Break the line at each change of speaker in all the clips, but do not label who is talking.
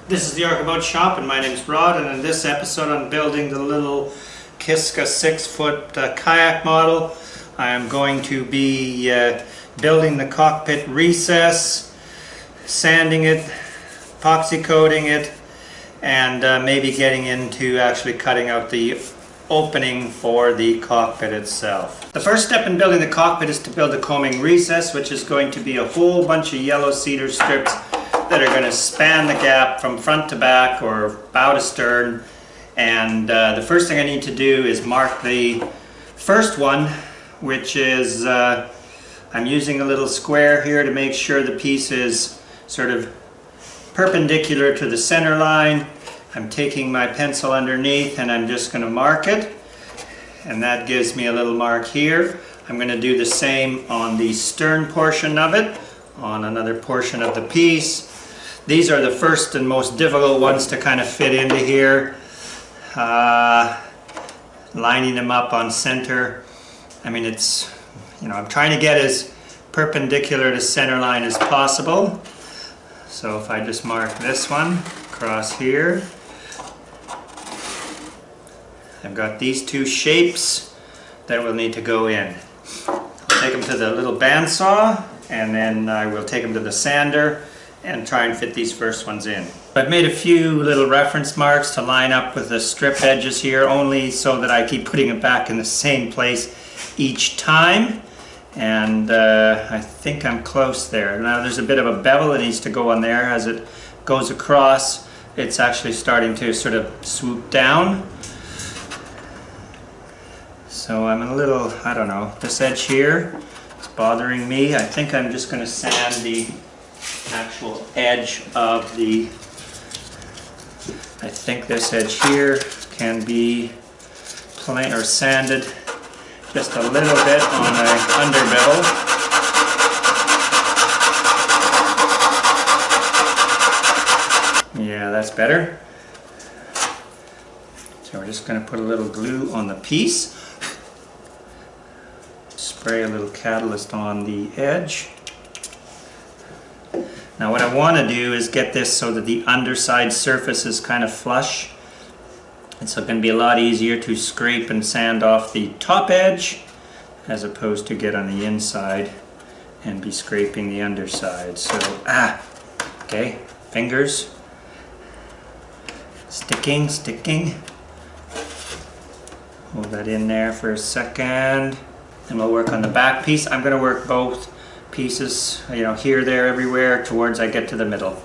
This is the Archabout Shop and my name's Rod, and in this episode I'm building the little Kiska 6-foot kayak model. I am going to be building the cockpit recess, sanding it, epoxy coating it, and maybe getting into actually cutting out the opening for the cockpit itself. The first step in building the cockpit is to build the coaming recess, which is going to be a whole bunch of yellow cedar strips that are going to span the gap from front to back or bow to stern. And the first thing I need to do is mark the first one, which is I'm using a little square here to make sure the piece is sort of perpendicular to the center line. I'm taking my pencil underneath and I'm just going to mark it, and that gives me a little mark here. I'm going to do the same on the stern portion of it, on another portion of the piece. These are the first and most difficult ones to kind of fit into here. Lining them up on center. I mean, it's, I'm trying to get as perpendicular to center line as possible. So if I just mark this one across here, I've got these two shapes that will need to go in. I'll take them to the little bandsaw, and then I will take them to the sander and try and fit these first ones in. I've made a few little reference marks to line up with the strip edges here, only so that I keep putting it back in the same place each time. And I think I'm close there. Now there's a bit of a bevel that needs to go on there. As it goes across, it's actually starting to sort of swoop down. So I'm a little, I don't know, this edge here is bothering me. I think I'm just going to sand the actual edge of the, I think this edge here can be plain or sanded just a little bit on the underbevel. Yeah, that's better. So we're just going to put a little glue on the piece. Spray a little catalyst on the edge. Now what I want to do is get this so that the underside surface is kind of flush. And so it's going to be a lot easier to scrape and sand off the top edge as opposed to get on the inside and be scraping the underside. So, okay, fingers. Sticking. Hold that in there for a second. Then we'll work on the back piece. I'm going to work both pieces, here, there, everywhere, towards I get to the middle.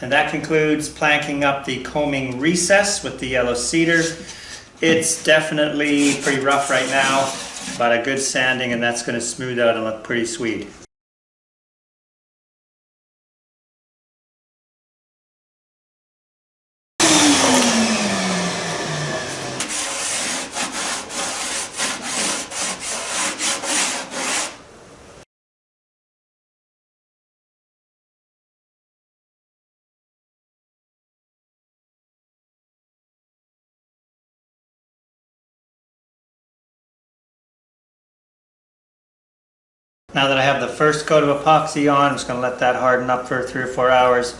And that concludes planking up the coaming recess with the yellow cedar. It's definitely pretty rough right now, but a good sanding and that's going to smooth out and look pretty sweet. Now that I have the first coat of epoxy on, I'm just going to let that harden up for 3 or 4 hours,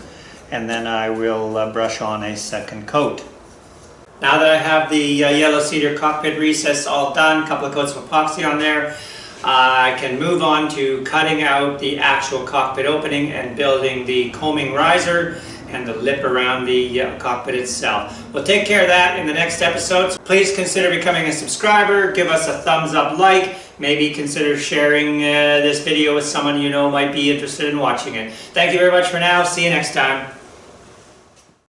and then I will brush on a second coat. Now that I have the yellow cedar cockpit recess all done, a couple of coats of epoxy on there, I can move on to cutting out the actual cockpit opening and building the coaming riser and the lip around the cockpit itself. We'll take care of that in the next episode. Please consider becoming a subscriber, give us a thumbs up like, maybe consider sharing this video with someone you know might be interested in watching it. Thank you very much for now. See you next time.